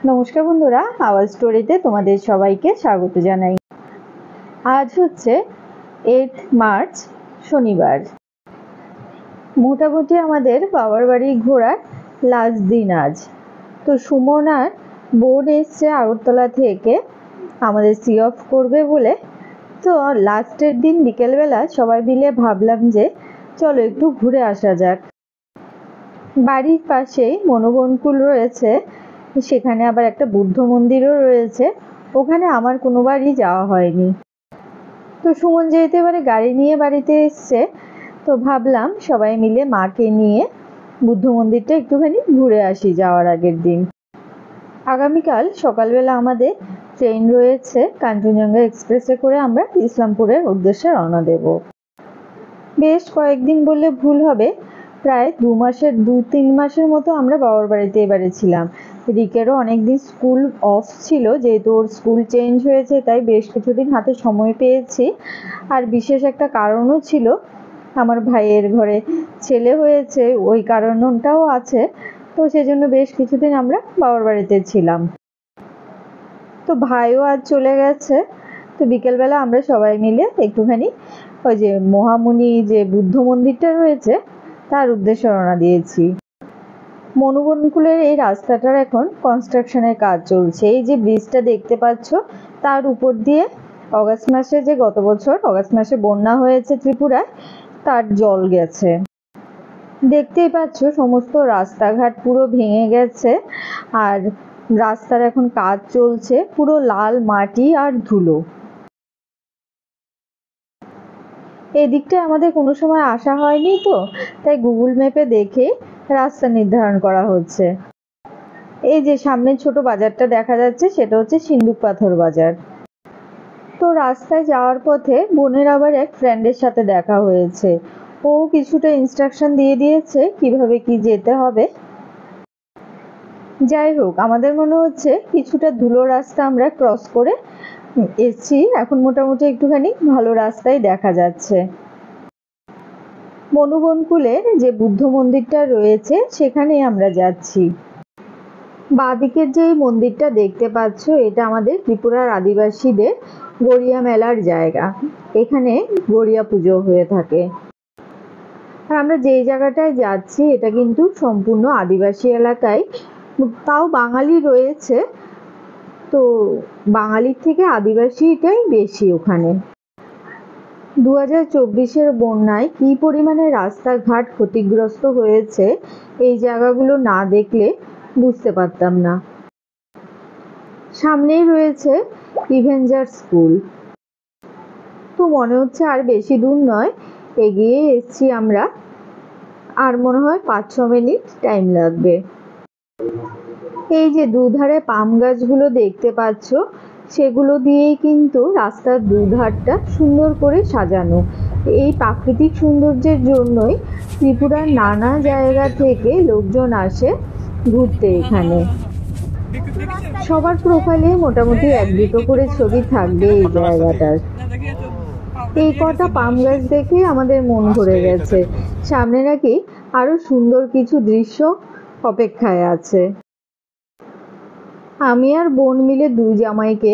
নমস্কার বন্ধুরা, আওয়াজ স্টোরিতে তোমাদের সবাইকে স্বাগত জানাই। আজ হচ্ছে 8 মার্চ শনিবার। মোটামুটি আমাদের বাবার বাড়ি ঘোরার লাস্ট দিন আজ। তো সুমন আর বোন এসছে আগরতলা থেকে আমাদের সি অফ করবে বলে। তো লাস্টের দিন বিকেলবেলা সবাই মিলে ভাবলাম যে চলো একটু ঘুরে আসা যাক। বাড়ির পাশেই মনোবনকুল রয়েছে, সেখানে আবার একটা বুদ্ধ মন্দিরও রয়েছে। ওখানে আমার কোনোবারই যাওয়া হয়নি। তো সুমন যেহেতু এবারে গাড়ি নিয়ে বাড়িতে এসছে, তো ভাবলাম সবাই মিলে মাকে নিয়ে বুদ্ধ মন্দিরটা একটুখানি ঘুরে আসি যাওয়ার আগের দিন। আগামীকাল সকালবেলা আমাদের ট্রেন রয়েছে, কাঞ্চনজঙ্ঘা এক্সপ্রেসে করে আমরা ইসলামপুরের উদ্দেশ্যে রওনা দেব। বেশ কয়েকদিন বললে ভুল হবে, প্রায় 2-3 মাসের মতো আমরা বাবার বাড়িতে এবারে ছিলাম। রিকেরও অনেকদিন স্কুল অফ ছিল, যেহেতু ওর স্কুল চেঞ্জ হয়েছে, তাই বেশ কিছুদিন হাতে সময় পেয়েছি। আর বিশেষ একটা কারণও ছিল, আমার ভাইয়ের ঘরে ছেলে হয়েছে, ওই কারণটাও আছে। তো সেজন্য বেশ কিছুদিন আমরা বাবার বাড়িতে ছিলাম। তো ভাইও আজ চলে গেছে। তো বিকেলবেলা আমরা সবাই মিলে একটুখানি ওই যে মহামুনি যে বুদ্ধ মন্দিরটা রয়েছে তার উদ্দেশ্যে রওনা দিয়েছি। মনোবনকুলের এই রাস্তাটার এখন কনস্ট্রাকশনের কাজ চলছে। এই যে ব্রিজটা দেখতে পাচ্ছ, তার উপর দিয়ে অগাস্ট মাসে, যে গত বছর অগাস্ট মাসে বন্যা হয়েছে ত্রিপুরায়, তার জল গেছে। দেখতেই পাচ্ছ সমস্ত রাস্তাঘাট পুরো ভেঙে গেছে, আর রাস্তার এখন কাজ চলছে, পুরো লাল মাটি আর ধুলো। এই দিকটায় আমাদের কোনো সময় আসা হয়নি, তো তাই গুগল ম্যাপে দেখে রাস্তা নির্ধারণ করা হচ্ছে। এই যে সামনে ছোট বাজারটা দেখা যাচ্ছে, সেটা হচ্ছে সিন্দুক পাথর বাজার। তো রাস্তায় যাওয়ার পথে বোনের আবার এক ফ্রেন্ডের সাথে দেখা হয়েছে। ও কিছুটা ইনস্ট্রাকশন দিয়ে দিয়েছে কিভাবে কি যেতে হবে। যাই হোক, আমাদের মনে হচ্ছে কিছুটা ধুলো রাস্তা আমরা ক্রস করে এসছি। এখন মোটামুটি একটুখানি ভালো রাস্তায় দেখা যাচ্ছে। মনোবনকুলের যে বুদ্ধ মন্দিরটা রয়েছে সেখানে আমরা যাচ্ছি। বাঁদিকের যে মন্দিরটা দেখতে পাচ্ছ, এটা আমাদের ত্রিপুরার আদিবাসীদের গড়িয়া মেলার জায়গা। এখানে গড়িয়া পুজো হয়ে থাকে। আর আমরা যেই জায়গাটায় যাচ্ছি এটা কিন্তু সম্পূর্ণ আদিবাসী এলাকায়, তাও বাঙালি রয়েছে। তো বাঙালির থেকে আদিবাসীটাই বেশি ওখানে। 2024-এর বন্যায় কি পরিমাণে রাস্তাঘাট ক্ষতিগ্রস্ত হয়েছে, এই জায়গাগুলো না দেখলে বুঝতে পারতাম না। সামনেই রয়েছে ইভেঞ্জার স্কুল। তো মনে হচ্ছে আর বেশি দূর নয়, এগিয়ে এসছি আমরা। আর মনে হয় 5-6 মিনিট টাইম লাগবে। এই যে দুধারে পাম গাছগুলো দেখতে পাচ্ছ, সেগুলো দিয়েই কিন্তু রাস্তার দুধারটা সুন্দর করে সাজানো। এই প্রাকৃতিক সৌন্দর্যের জন্যই ত্রিপুরার নানা জায়গা থেকে লোকজন আসে ঘুরতে এখানে। সবার প্রোফাইলে মোটামুটি 1-2 করে ছবি থাকবে এই জায়গাটার। এই কটা পাম গাছ দেখে আমাদের মন ভরে গেছে। সামনে নাকি আরো সুন্দর কিছু দৃশ্য অপেক্ষায় আছে। আমি আর বোন মিলে দুই জামাইকে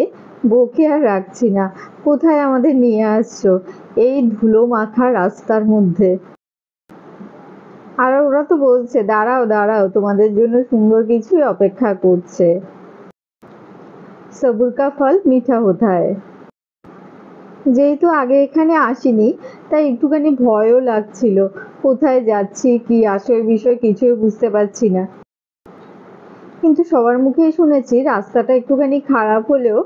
বকে আর রাখছি না, কোথায় আমাদের নিয়ে আসছো এই ধুলো মাখা রাস্তার মধ্যে। আর ওরা তো বলছে দাঁড়াও দাঁড়াও, তোমাদের জন্য সুন্দর কিছুই অপেক্ষা করছে। সবুর কা ফল মিঠা হোতা হ্যায়। যেহেতু আগে এখানে আসিনি, তাই একটুখানি ভয়ও লাগছিল, কোথায় যাচ্ছি কি আসল বিষয় কিছুই বুঝতে পারছি না। কিন্তু সবার মুখেই শুনেছি রাস্তাটা একটুখানি খারাপ হলেও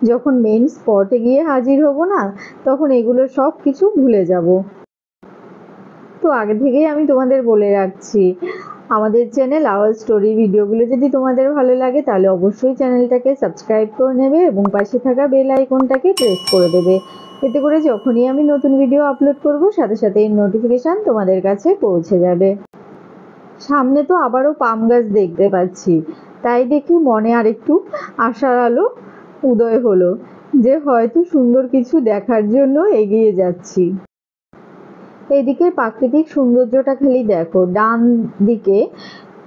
যখন মেন স্পটে গিয়ে হাজির হব না, তখন এগুলো সব কিছু ভুলে যাব। তো আগে থেকেই আমি তোমাদের বলে রাখছি, আমাদের চ্যানেল আওয়াজ স্টোরি ভিডিওগুলো যদি তোমাদের ভালো লাগে তাহলে অবশ্যই চ্যানেলটাকে সাবস্ক্রাইব করে নেবে এবং পাশে থাকা বেল আইকনটাকে প্রেস করে দেবে। এতে করে যখনই আমি নতুন ভিডিও আপলোড করব, সাথে সাথে এর নোটিফিকেশান তোমাদের কাছে পৌঁছে যাবে। সামনে তো আবারও পাম গাছ দেখতে পাচ্ছি, তাই দেখে মনে আরেকটু আশার আলো উদয় হলো যে হয়তো সুন্দর কিছু দেখার জন্য এগিয়ে যাচ্ছি। এদিকে প্রাকৃতিক সৌন্দর্যটা খালি দেখো, ডান দিকে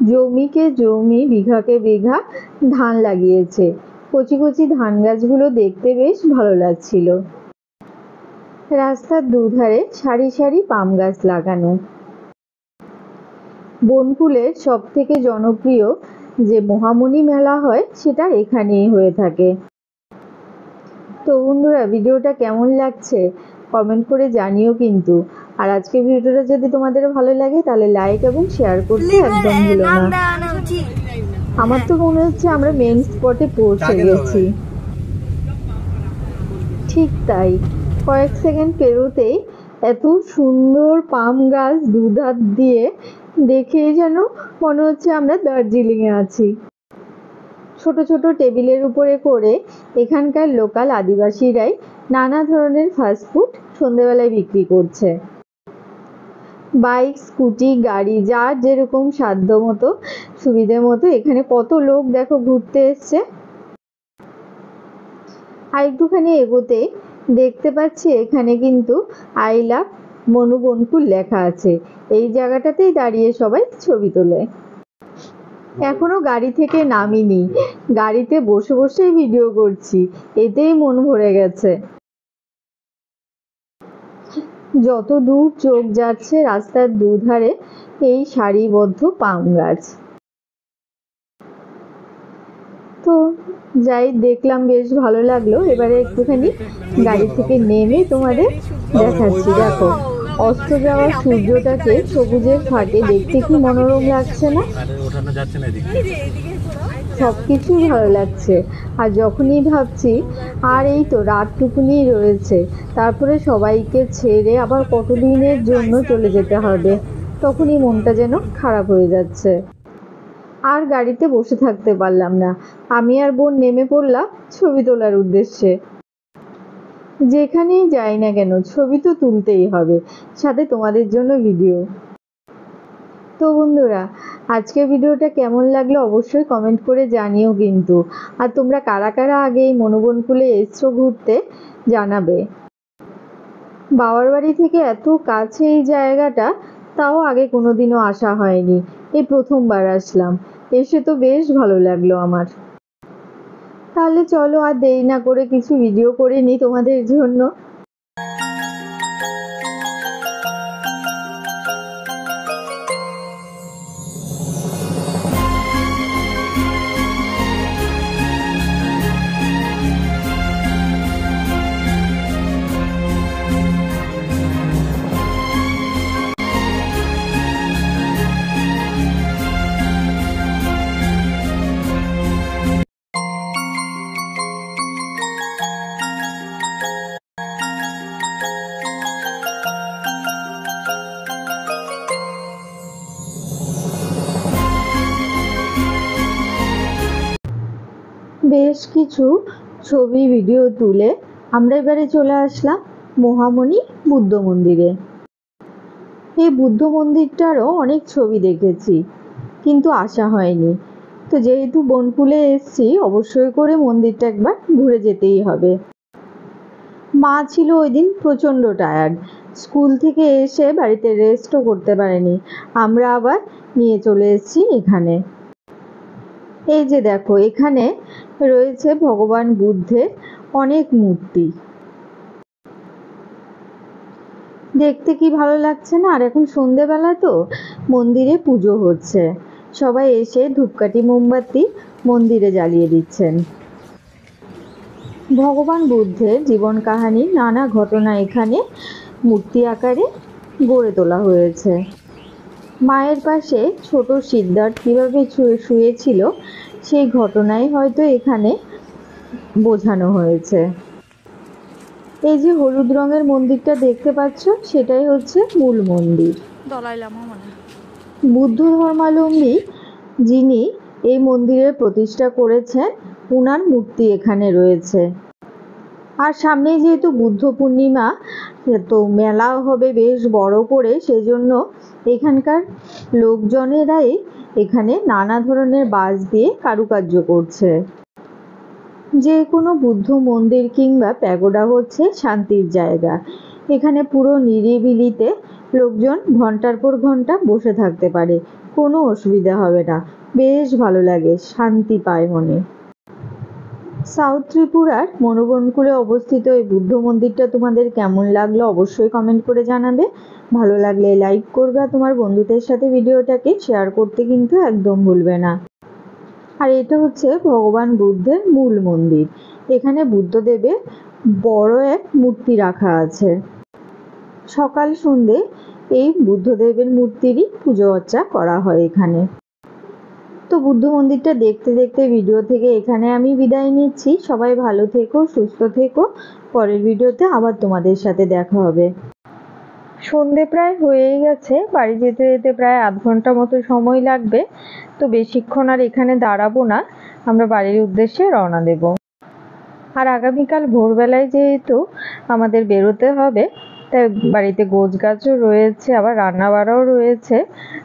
জমিকে জমি, বিঘাকে বিঘা ধান লাগিয়েছে। কচি কচি ধান গাছগুলো দেখতে বেশ ভালো লাগছিল। রাস্তার দুধারে সারি সারি পাম গাছ লাগানো। বনকুলের সব থেকে জনপ্রিয় যে মহামণি মেলা হয় সেটা এখানেই হয়ে থাকে। তো বন্ধুরা, ভিডিওটা কেমন লাগছে কমেন্ট করে জানিও কিন্তু। আর আজকের ভিডিওটা যদি তোমাদের ভালো লাগে তাহলে লাইক এবং শেয়ার করতে একদম ভুলো না। আমার তো মনে হচ্ছে আমরা মেন স্পটে পৌঁছে গেছি। ঠিক তাই, কয়েক সেকেন্ড পেরোতেই এত সুন্দর পাম গাছ দুধার দিয়ে দেখে যেন মনে হচ্ছে আমরা দার্জিলিংয়ে আছি। ছোট ছোট টেবিলের উপরে করে এখানকার লোকাল আদিবাসীরাই নানা ধরনের ফাস্টফুড সন্ধেবেলায় বিক্রি করছে। বাইক, স্কুটি, গাড়ি যার যেরকম সাধ্য মতো সুবিধে মতো এখানে কত লোক দেখো ঘুরতে এসছে। আর একটুখানি এগোতে দেখতে পাচ্ছি এখানে কিন্তু আই লাভ মনু বনকুল লেখা আছে। এই জায়গাটাতেই দাঁড়িয়ে সবাই ছবি তোলে। এখনো গাড়ি থেকে নামিনি, গাড়িতে বসে বসেই ভিডিও করছি, এতেই মন ভরে গেছে। যত দূর চোখ যাচ্ছে রাস্তার দুধারে এই সারিবদ্ধ পাম গাছ। তো যাই দেখলাম, বেশ ভালো লাগলো। এবারে একটুখানি গাড়ি থেকে নেমে তোমাদের দেখাচ্ছি। দেখো অস্ত যাওয়া সূর্যটাকে সবুজের ফাটে দেখতে কি মনোরম লাগছে না? সবকিছুই ভালো লাগছে। আর যখনই ভাবছি আর এই তো রাতটুকুনি রয়েছে, তারপরে সবাইকে ছেড়ে আবার কতদিনের জন্য চলে যেতে হবে, তখনই মনটা যেন খারাপ হয়ে যাচ্ছে। আর গাড়িতে বসে থাকতে পারলাম না, আমি আর বোন নেমে পড়লাম ছবি তোলার উদ্দেশ্যে। যেখানেই যাই না কেন ছবি তো তুলতেই হবে, সাথে তোমাদের জন্য ভিডিও। তো বন্ধুরা, আজকের ভিডিওটা কেমন লাগলো অবশ্যই কমেন্ট করে জানিও কিন্তু। আর তোমরা কারা কারা আগে এই মনুবনকুলে এসছো ঘুরতে জানাবে। বাবার বাড়ি থেকে এত কাছে এই জায়গাটা, তাও আগে কোনোদিনও আসা হয়নি, এই প্রথমবার আসলাম। এসে তো বেশ ভালো লাগলো আমার। তাহলে চলো আর দেরি না করে কিছু ভিডিও করে নিই তোমাদের জন্য। বেশ কিছু ছবি ভিডিও তুলে আমরা এবারে চলে আসলাম মহামণি বুদ্ধ মন্দিরে। এই বুদ্ধ মন্দিরটারও অনেক ছবি দেখেছি, কিন্তু আসা হয়নি। তো যেহেতু বনকুলে এসছি, অবশ্যই করে মন্দিরটা একবার ঘুরে যেতেই হবে। মা ছিল ওই দিন প্রচণ্ড টায়ার্ড, স্কুল থেকে এসে বাড়িতে রেস্টও করতে পারেনি। আমরা আবার নিয়ে চলে এসেছি এখানে। এই যে দেখো, এখানে রয়েছে ভগবান বুদ্ধের অনেক মূর্তি, দেখতে কি ভালো লাগছে না? আর এখন সন্ধেবেলা তো মন্দিরে পুজো হচ্ছে, সবাই এসে ধূপকাঠি মোমবাতি মন্দিরে জ্বালিয়ে দিচ্ছেন। ভগবান বুদ্ধের জীবন কাহিনীর নানা ঘটনা এখানে মূর্তি আকারে গড়ে তোলা হয়েছে। মায়ের পাশে ছোট সিদ্ধার্থ কীভাবে শুয়েছিল সেই ঘটনাই হয়তো এখানে বোঝানো হয়েছে। এই যে হলুদ রঙের মন্দিরটা দেখতে পাচ্ছ, সেটাই হচ্ছে মূল মন্দির। বুদ্ধ ধর্মাবলম্বী যিনি এই মন্দিরের প্রতিষ্ঠা করেছেন, ওনার মূর্তি এখানে রয়েছে। আর সামনে যেহেতু বুদ্ধ পূর্ণিমা, তো মেলাও হবে বেশ বড় করে, সেজন্য এখানকার লোকজনেরাই এখানে নানা ধরনের বাঁশ দিয়ে কারুকার্য করছে। যে কোনো বুদ্ধ মন্দির কিংবা প্যাগোডা হচ্ছে শান্তির জায়গা। এখানে পুরো নিরিবিলিতে লোকজন ঘন্টার পর ঘন্টা বসে থাকতে পারে, কোনো অসুবিধা হবে না, বেশ ভালো লাগে, শান্তি পায় মনে। সাউথ ত্রিপুরার মনোবনকুলে অবস্থিত এই বুদ্ধ মন্দিরটা তোমাদের কেমন লাগলো অবশ্যই কমেন্ট করে জানাবে। ভালো লাগলে লাইক করবে, আর তোমার বন্ধুদের সাথে ভিডিওটাকে শেয়ার করতে কিন্তু একদম ভুলবে না। আর এটা হচ্ছে ভগবান বুদ্ধের মূল মন্দির। এখানে বুদ্ধদেবের বড় এক মূর্তি রাখা আছে। সকাল সন্ধে এই বুদ্ধদেবের মূর্তিরই পুজো অর্চা করা হয় এখানে। তো বুদ্ধ মন্দিরটা দেখতে দেখতে ভিডিও থেকে এখানে আমি বিদায় নিচ্ছি। সবাই ভালো থেকো, সুস্থ থেকো। পরের ভিডিওতে আবার তোমাদের সাথে দেখা হবে। সন্ধে প্রায় হয়েই গেছে, বাড়ি যেতে যেতে প্রায় আধ ঘন্টা মতো সময় লাগবে। তো বেশিক্ষণ আর এখানে দাঁড়াবো না, আমরা বাড়ির উদ্দেশ্যে রওনা দেব। আর আগামীকাল ভোরবেলায় যেহেতু আমাদের বেরোতে হবে, তাই বাড়িতে গোছগাছও রয়েছে, আবার রান্না বাড়াও রয়েছে,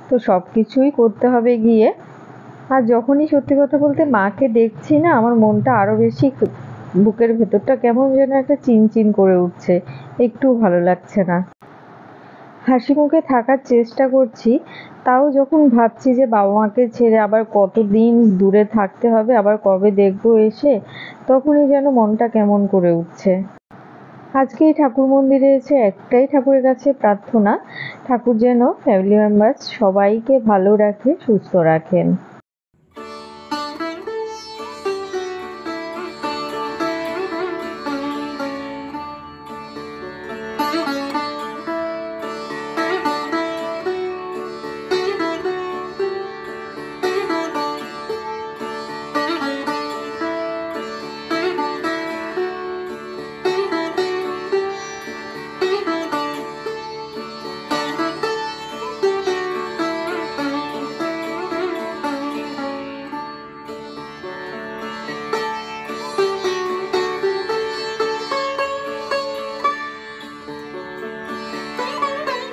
তো সব কিছুই করতে হবে গিয়ে। আর যখনই সত্যি কথা বলতে মাকে দেখছি না, আমার মনটা আরও বেশি, বুকের ভেতরটা কেমন যেন একটা চিনচিন করে উঠছে, একটু ভালো লাগছে না। হাসি মুখে থাকার চেষ্টা করছি, তাও যখন ভাবছি যে বাবা মাকে ছেড়ে আবার কতদিন দূরে থাকতে হবে, আবার কবে দেখবো এসে, তখনই যেন মনটা কেমন করে উঠছে। আজকে এই ঠাকুর মন্দিরে এসে একটাই ঠাকুরের কাছে প্রার্থনা, ঠাকুর যেন ফ্যামিলি মেম্বার্স সবাইকে ভালো রাখে, সুস্থ রাখেন।